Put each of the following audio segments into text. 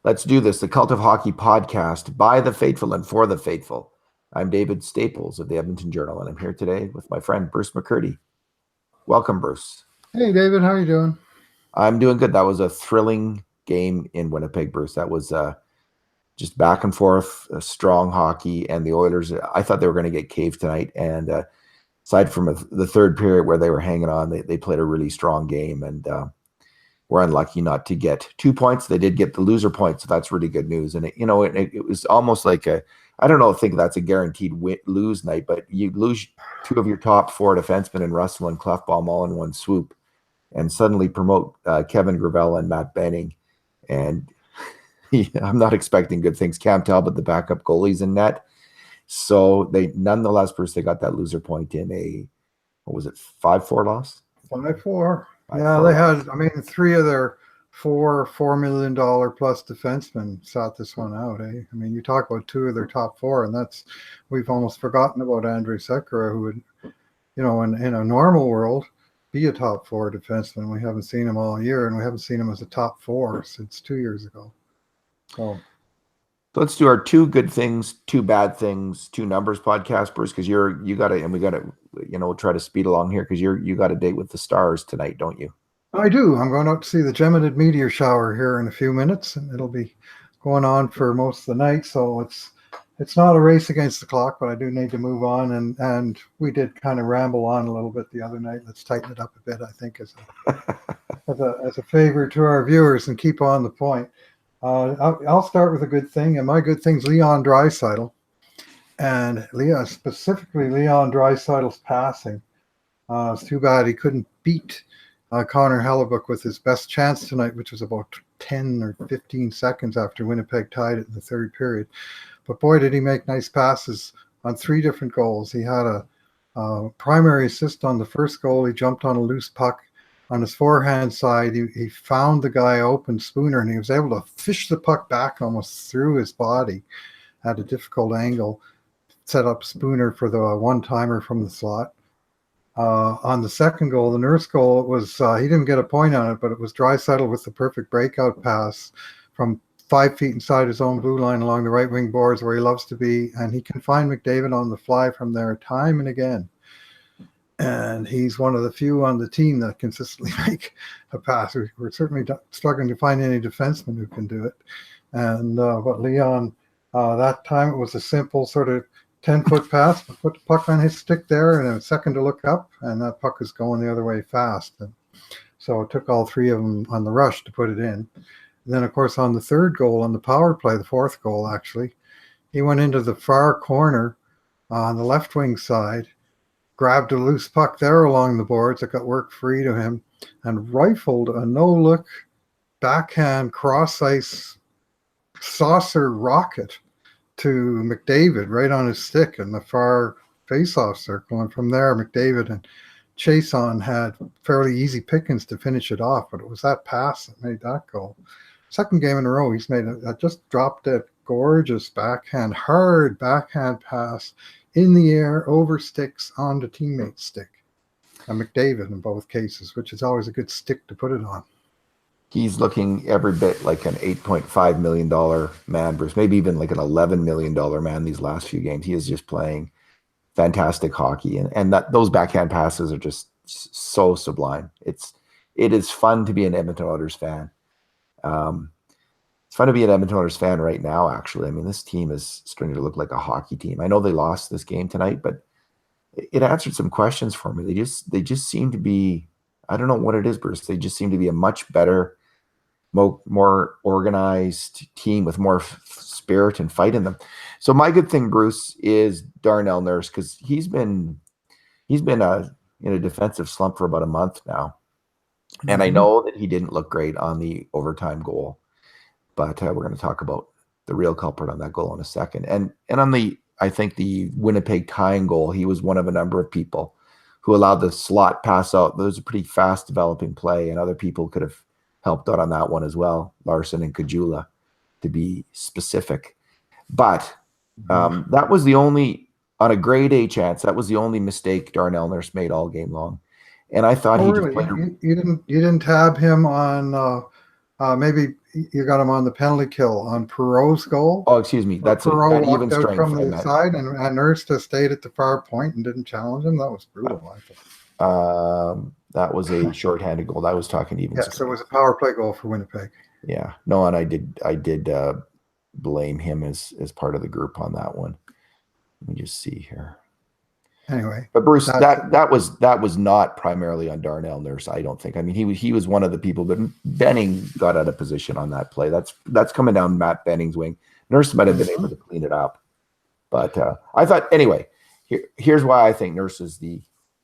Let's do this. The Cult of Hockey podcast by the faithful and for the faithful. I'm David Staples of the Edmonton Journal, and I'm here today with my friend Bruce McCurdy. Welcome, Bruce. Hey, David. How are you doing? I'm doing good. That was a thrilling game in Winnipeg, Bruce. That was just back and forth, strong hockey, and the Oilers, I thought they were going to get caved tonight. And aside from the third period where they were hanging on, they played a really strong game, and we're unlucky not to get 2 points. They did get the loser point, so that's really good news. And it was almost like I don't know, think that's a guaranteed lose night, but you lose two of your top four defensemen in Russell and Klefbom all in one swoop, and suddenly promote Kevin Gravel and Matt Benning. And I'm not expecting good things. Cam Talbot, the backup goalie's in net. So they nonetheless, Bruce, they got that loser point in a, what was it, 5-4 loss? 5-4. Yeah, they had, three of their $4 million plus defensemen sat this one out, eh? You talk about two of their top four, and we've almost forgotten about Draisaitl, who would, in a normal world, be a top four defenseman. We haven't seen him all year, and we haven't seen him as a top four since 2 years ago. So let's do our two good things, two bad things, two numbers podcast, Bruce, because you got to, and we got to, we'll try to speed along here because you got a date with the Stars tonight, don't you? I do. I'm going out to see the Geminid meteor shower here in a few minutes, and it'll be going on for most of the night. So it's not a race against the clock, but I do need to move on. And we did kind of ramble on a little bit the other night. Let's tighten it up a bit, I think, as a favor to our viewers, and keep on the point. I'll start with a good thing, and my good thing's Leon Draisaitl, and specifically Leon Draisaitl's passing. It's too bad he couldn't beat Connor Hellebuyck with his best chance tonight, which was about 10 or 15 seconds after Winnipeg tied it in the third period. But boy, did he make nice passes on three different goals. He had a primary assist on the first goal. He jumped on a loose puck on his forehand side. He found the guy open, Spooner, and he was able to fish the puck back almost through his body at a difficult angle, set up Spooner for the one-timer from the slot. On the second goal, the Nurse goal, it was he didn't get a point on it, but it was Draisaitl with the perfect breakout pass from 5 feet inside his own blue line along the right wing boards where he loves to be, and he can find McDavid on the fly from there time and again. And he's one of the few on the team that consistently make a pass. We're certainly struggling to find any defenseman who can do it. And but Leon, that time it was a simple sort of 10-foot pass, put the puck on his stick there, and a second to look up, and that puck is going the other way fast. And so it took all three of them on the rush to put it in. And then, of course, on the third goal, on the power play, the fourth goal actually, he went into the far corner on the left wing side, grabbed a loose puck there along the boards that got worked free to him, and rifled a no-look backhand cross-ice saucer rocket to McDavid right on his stick in the far face-off circle. And from there, McDavid and Chason had fairly easy pickings to finish it off, but it was that pass that made that goal. Second game in a row, he's made just dropped that gorgeous hard backhand pass in the air, over sticks, onto teammate's stick. And McDavid in both cases, which is always a good stick to put it on. He's looking every bit like an $8.5 million man, Bruce, maybe even like an $11 million man these last few games. He is just playing fantastic hockey. And those backhand passes are just so sublime. It is fun to be an Edmonton Oilers fan. It's fun to be an Edmonton Oilers fan right now, actually. This team is starting to look like a hockey team. I know they lost this game tonight, but it answered some questions for me. They just seem to be, I don't know what it is, Bruce. They just seem to be a much better, more organized team with more spirit and fight in them. So my good thing, Bruce, is Darnell Nurse, because he's been in a defensive slump for about a month now. And I know that he didn't look great on the overtime goal, but we're going to talk about the real culprit on that goal in a second. And on I think the Winnipeg tying goal, he was one of a number of people who allowed the slot pass out. That was a pretty fast developing play, and other people could have helped out on that one as well, Larson and Kajula, to be specific. But that was the only, on a grade A chance, that was the only mistake Darnell Nurse made all game long. And I thought you didn't tab him on Maybe you got him on the penalty kill on Perot's goal. Oh, excuse me. That's Perot at even walked out strength. from the side, and Nurse just stayed at the far point and didn't challenge him. That was brutal, I thought. That was a shorthanded goal. That was talking even Yes, it strength. was a power play goal for Winnipeg. Yeah. No, and I did blame him as part of the group on that one. Let me just see here. Anyway, but Bruce, that was not primarily on Darnell Nurse, I don't think. I mean, he was one of the people, but Benning got out of position on that play. That's coming down Matt Benning's wing. Nurse might have been able to clean it up, but I thought anyway. Here's why I think Nurse is the.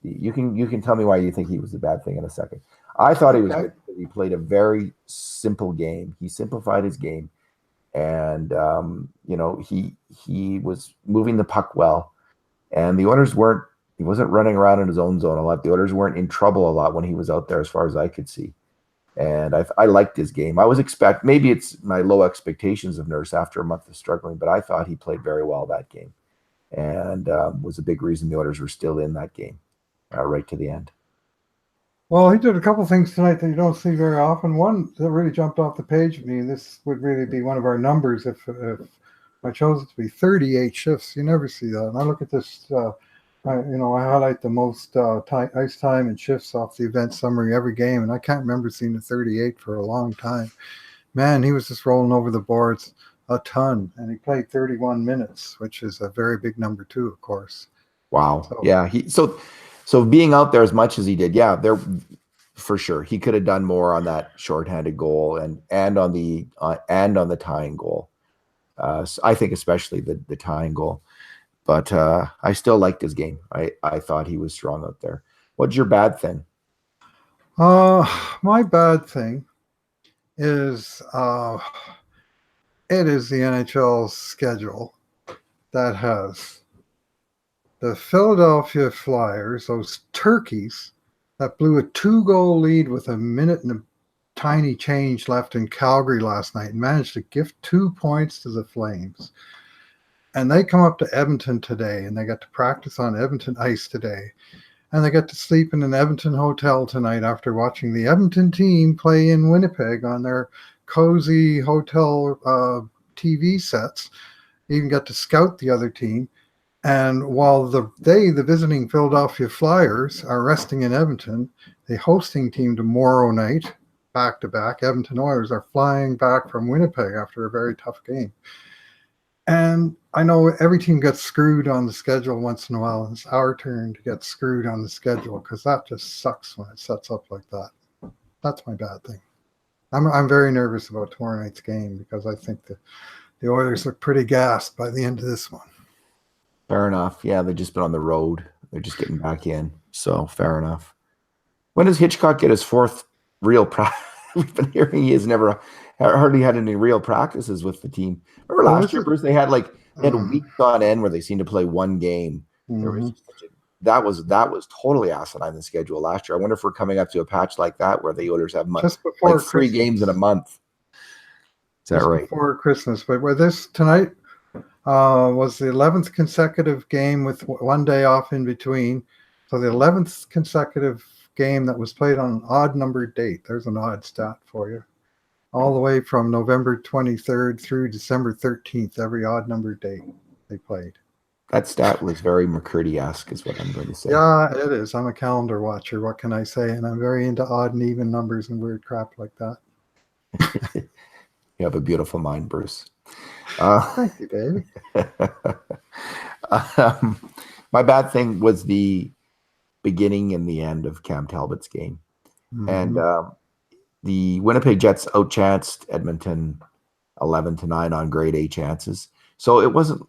You can tell me why you think he was the bad thing in a second. I thought he was good because he played a very simple game. He simplified his game, and he was moving the puck well. And the Oilers he wasn't running around in his own zone a lot. The Oilers weren't in trouble a lot when he was out there, as far as I could see. And I liked his game. Maybe it's my low expectations of Nurse after a month of struggling, but I thought he played very well that game, and was a big reason the Oilers were still in that game right to the end. Well, he did a couple things tonight that you don't see very often. One that really jumped off the page at me, and this would really be one of our numbers if I chose it to be 38 shifts. You never see that. And I look at this, I highlight the most ice time and shifts off the event summary every game, and I can't remember seeing a 38 for a long time. Man, he was just rolling over the boards a ton, and he played 31 minutes, which is a very big number too, of course. Wow. So, yeah. So being out there as much as he did, yeah, there for sure he could have done more on that shorthanded goal and on the tying goal. So I think especially the tying goal, but I still liked his game. I thought he was strong out there. What's your bad thing? My bad thing is it is the NHL's schedule that has the Philadelphia Flyers, those turkeys that blew a 2-goal lead with a minute and a tiny change left in Calgary last night and managed to gift 2 points to the Flames. And they come up to Edmonton today, and they get to practice on Edmonton ice today. And they get to sleep in an Edmonton hotel tonight after watching the Edmonton team play in Winnipeg on their cozy hotel TV sets. Even get to scout the other team. And while the visiting Philadelphia Flyers, are resting in Edmonton, the hosting team tomorrow night, back-to-back, Edmonton Oilers, are flying back from Winnipeg after a very tough game. And I know every team gets screwed on the schedule once in a while. It's our turn to get screwed on the schedule because that just sucks when it sets up like that. That's my bad thing. I'm very nervous about tomorrow night's game because I think the Oilers look pretty gassed by the end of this one. Fair enough. Yeah, they've just been on the road. They're just getting back in. So fair enough. When does Hitchcock get his fourth real practice? We've been hearing he has never hardly had any real practices with the team. Remember last year, Bruce? They had weeks on end where they seemed to play one game. Mm-hmm. That was totally asinine the schedule last year. I wonder if we're coming up to a patch like that where the Oilers have like 3 games in a month. Is that right? Before Christmas, but with this tonight was the 11th consecutive game with one day off in between. So the 11th consecutive game that was played on an odd numbered date. There's an odd stat for you. All the way from November 23rd through December 13th, every odd numbered date they played. That stat was very McCurdy-esque is what I'm going to say. Yeah, it is. I'm a calendar watcher. What can I say? And I'm very into odd and even numbers and weird crap like that. You have a beautiful mind, Bruce. Thank you, baby. My bad thing was the beginning and the end of Cam Talbot's game. Mm-hmm. And the Winnipeg Jets outchanced Edmonton 11-9 on grade A chances. So it wasn't,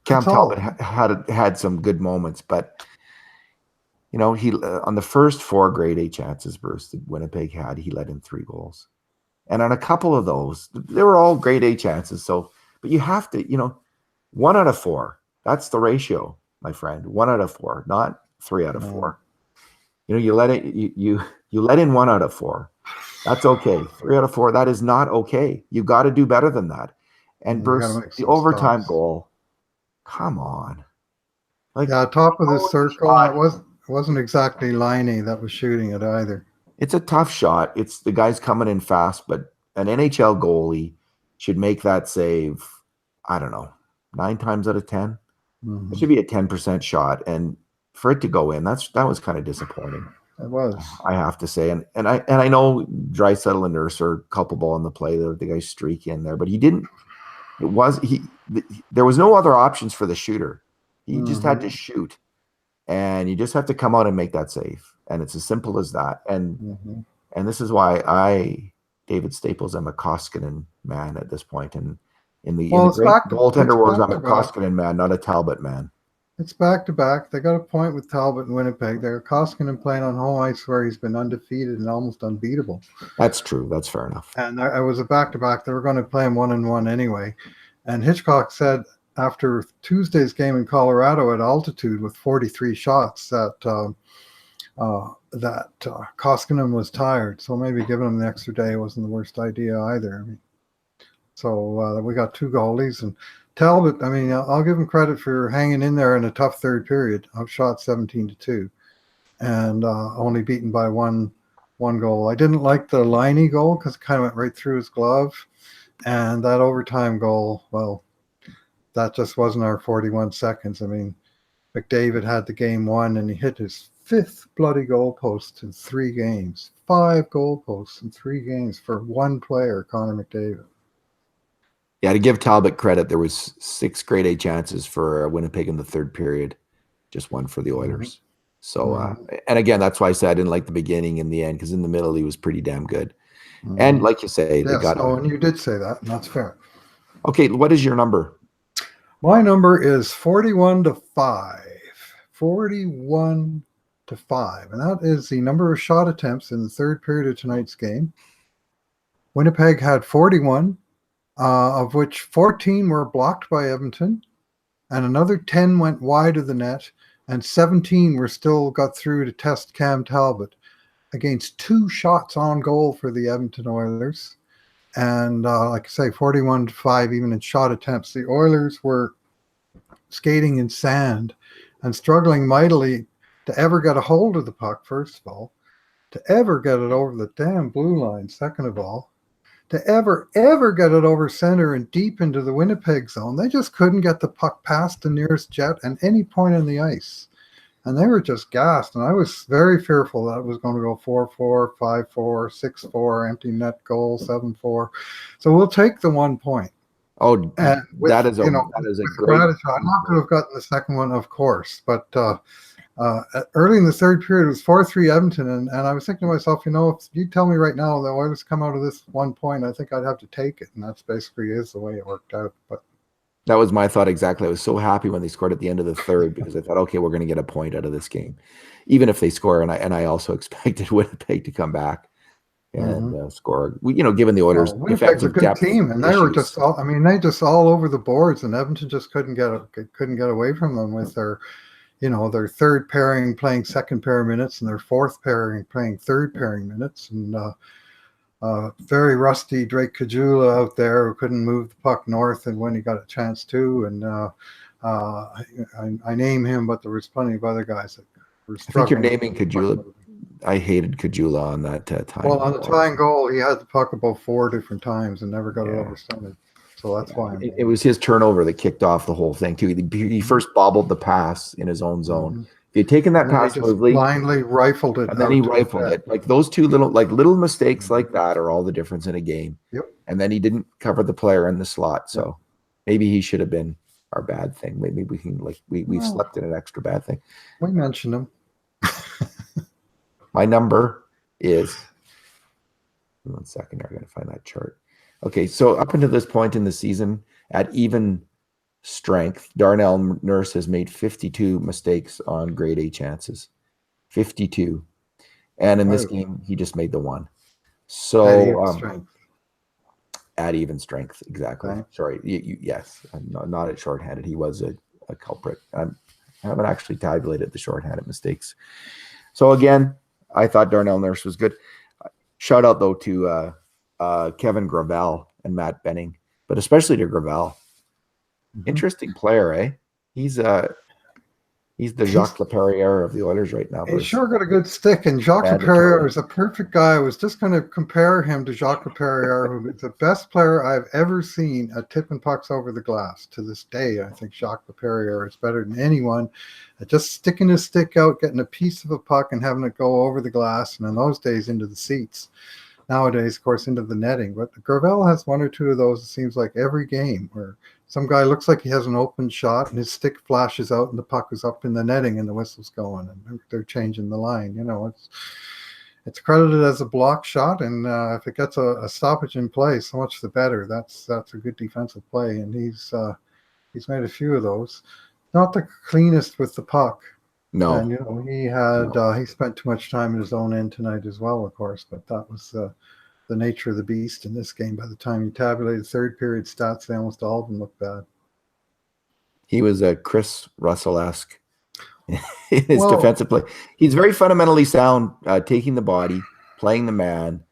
Cam Talbot had some good moments, but he on the first 4 grade A chances, Bruce, that Winnipeg had, he let in 3 goals. And on a couple of those, they were all grade A chances. So, but you have to, 1 out of 4, that's the ratio, my friend. 1 out of 4, not 3 out of 4. You let it, you let in 1 out of 4. That's okay. 3 out of 4, that is not okay. You got to do better than that. And Bruce, the overtime goal, come on. Top of the circle. It wasn't exactly Liney that was shooting it either. It's a tough shot. It's the guy's coming in fast, but an NHL goalie should make that save, I don't know, 9 times out of 10. It should be a 10% shot. And for it to go in, that was kind of disappointing. It was. I have to say. And I know Draisaitl and Nurse are culpable on the play. The guy's streak in there, but he didn't. There was no other options for the shooter. He just had to shoot, and you just have to come out and make that save. And it's as simple as that. And this is why David Staples, I'm a Koskinen man at this point. And in the great goaltender wars, I'm a Koskinen man, not a Talbot man. It's back-to-back. They got a point with Talbot and Winnipeg. They're Koskinen playing on home ice where he's been undefeated and almost unbeatable. That's true. That's fair enough. And I was a back-to-back. They were going to play him 1-1 anyway. And Hitchcock said after Tuesday's game in Colorado at altitude with 43 shots that Koskinen was tired. So maybe giving him the extra day wasn't the worst idea either. So we got 2 goalies. And Talbot, I mean, I'll give him credit for hanging in there in a tough third period. Outshot 17-2, and only beaten by one goal. I didn't like the Liney goal because it kind of went right through his glove, and that overtime goal, well, that just wasn't our 41 seconds. I mean, McDavid had the game won, and he hit his 5th bloody goalpost in 3 games. 5 goalposts in 3 games for one player, Connor McDavid. Yeah, to give Talbot credit, there was 6 grade A chances for Winnipeg in the third period, just 1 for the Oilers. So, and again, that's why I said I didn't like the beginning and the end, because in the middle he was pretty damn good. And like you say, they got. Oh, and you did say that, and that's fair. Okay, what is your number? My number is 41-5. 41-5, and that is the number of shot attempts in the third period of tonight's game. Winnipeg had 41. Of which 14 were blocked by Edmonton, and another 10 went wide of the net, and 17 were still got through to test Cam Talbot against 2 shots on goal for the Edmonton Oilers. And like I say, 41-5 even in shot attempts. The Oilers were skating in sand and struggling mightily to ever get a hold of the puck, first of all, to ever get it over the damn blue line, second of all, to ever get it over center and deep into the Winnipeg zone. They just couldn't get the puck past the nearest jet at any point on the ice. And they were just gassed. And I was very fearful that it was going to go 4-4, 5-4, 6-4, empty net goal, 7-4. So we'll take the 1 point. Oh, that is a great. I'd love to have gotten the second one, of course. But early in the third period, it was 4-3 Edmonton, and I was thinking to myself, if you tell me right now the Oilers come out of this 1 point, I think I'd have to take it, and that's basically is the way it worked out. But that was my thought exactly. I was so happy when they scored at the end of the third because I thought, okay, we're going to get a point out of this game, even if they score. And I also expected Winnipeg to come back and score. Given the Oilers' Winnipeg's a good team, and they were just they just all over the boards, and Edmonton just couldn't get away from them with their. Their third pairing playing second pair minutes and their fourth pairing playing third pairing minutes. And very rusty Drake Kajula out there who couldn't move the puck north and when he got a chance to. And I name him, but there was plenty of other guys that were struggling. I think you're naming Kajula. I hated Kajula on that time. Well, on the tying goal, he had the puck about 4 different times and never got it over center. So that's why it was his turnover that kicked off the whole thing too. He first bobbled the pass in his own zone. If he'd taken that pass smoothly, blindly rifled it, and then he rifled it. Like those 2 little mistakes like that are all the difference in a game. Yep. And then he didn't cover the player in the slot, so maybe he should have been our bad thing. Maybe we can we slept in an extra bad thing. We mentioned him. My number is 1 second. I'm going to find that chart. Okay, so up until this point in the season, at even strength, Darnell Nurse has made 52 mistakes on grade A chances. 52. And in this game, he just made the 1. So at even strength, exactly. Okay. Sorry, yes, not at shorthanded. He was a culprit. I haven't actually tabulated the shorthanded mistakes. So again, I thought Darnell Nurse was good. Shout out, though, to Kevin Gravel and Matt Benning, but especially to Gravel. Interesting player, eh? He's He's the Jacques Laperriere of the Oilers right now, He's Bruce. sure got a good stick, and Jacques Laperriere is a perfect guy. I was just going to compare him to Jacques Laperriere, who is the best player I've ever seen at tipping pucks over the glass. To this day, I think Jacques Laperriere is better than anyone at just sticking his stick out, getting a piece of a puck, and having it go over the glass, and in those days into the seats. Nowadays, of course, into the netting. But Gravel has one or two of those, it seems like, every game, where some guy looks like he has an open shot and his stick flashes out and the puck is up in the netting and the whistle's going and they're changing the line. It's credited as a block shot, and if it gets a stoppage in play, so much the better. That's a good defensive play, and he's made a few of those. Not the cleanest with the puck. No. And he spent too much time in his own end tonight as well, of course. But that was the nature of the beast in this game. By the time you tabulated third period stats, they almost all of them looked bad. He was a Chris Russell-esque in his defensive play. He's very fundamentally sound, taking the body, playing the man,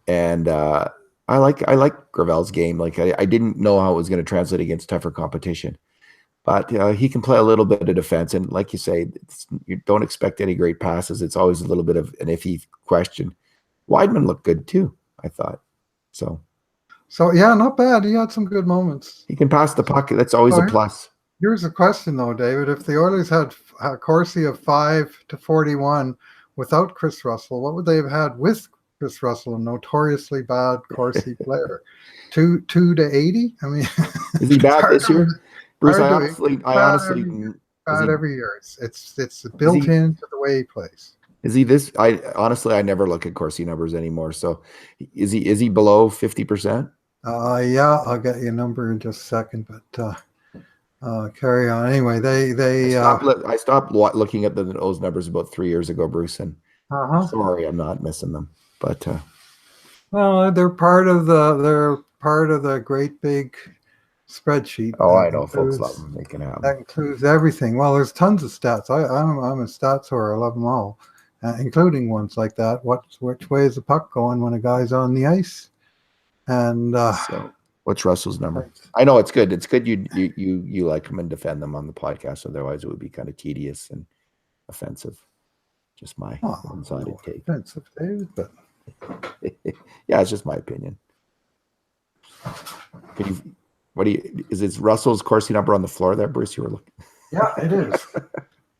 and I like Gravel's game. Like I didn't know how it was going to translate against tougher competition. But he can play a little bit of defense. And like you say, you don't expect any great passes. It's always a little bit of an iffy question. Weidman looked good too, I thought. So yeah, not bad. He had some good moments. He can pass the puck. That's always a plus. Here's a question, though, David. If the Oilers had a Corsi of 5-41 without Chris Russell, what would they have had with Chris Russell, a notoriously bad Corsi player? 2-80? I mean, is he bad this year? Bruce, I honestly bad every year. It's built into the way he plays. Is he this? I never look at Corsi numbers anymore. So, is he below 50%? Yeah, I'll get you a number in just a second, but carry on. Anyway, I stopped looking at those numbers about 3 years ago, Bruce, and sorry, I'm not missing them. But well, they're part of the great big spreadsheet. Oh, I know, folks love them. They can have that includes everything. Well, there's tons of stats. I'm a stats whore. I love them all, including ones like that. Which way is the puck going when a guy's on the ice? And so, what's Russell's number? I know it's good. It's good you like them and defend them on the podcast. Otherwise, it would be kind of tedious and offensive. Just my one-sided take. Offensive, David, but yeah, it's just my opinion. Is it Russell's Corsi number on the floor there, Bruce? You were looking. Yeah, it is.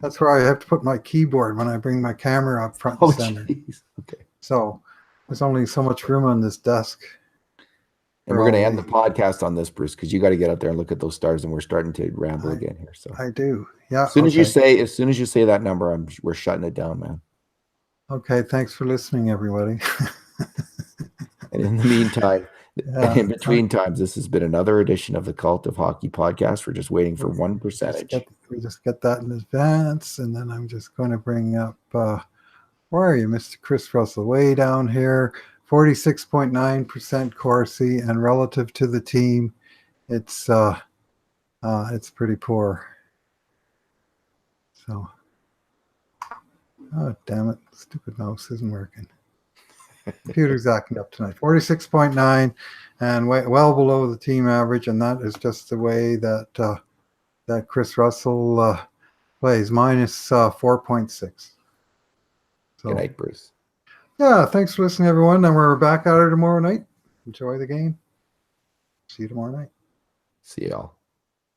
That's where I have to put my keyboard when I bring my camera up front and center. Geez. Okay. So there's only so much room on this desk. And we're going to end the podcast on this, Bruce, because you got to get out there and look at those stars, and we're starting to ramble again here. So I do. Yeah. As soon as you say that number, we're shutting it down, man. Okay. Thanks for listening, everybody. And in the meantime, in between times, this has been another edition of the Cult of Hockey podcast. We're just waiting for 1%. We just get that in advance, and then I'm just going to bring up, where are you, Mr. Chris Russell? Way down here, 46.9% Corsi, and relative to the team, it's pretty poor. So, oh damn it, stupid mouse isn't working. Computer's acting up tonight. 46.9 and well below the team average, and that is just the way that Chris Russell plays. Minus 4.6. So, good night, Bruce. Yeah, thanks for listening, everyone. And we're back at it tomorrow night. Enjoy the game. See you tomorrow night. See y'all.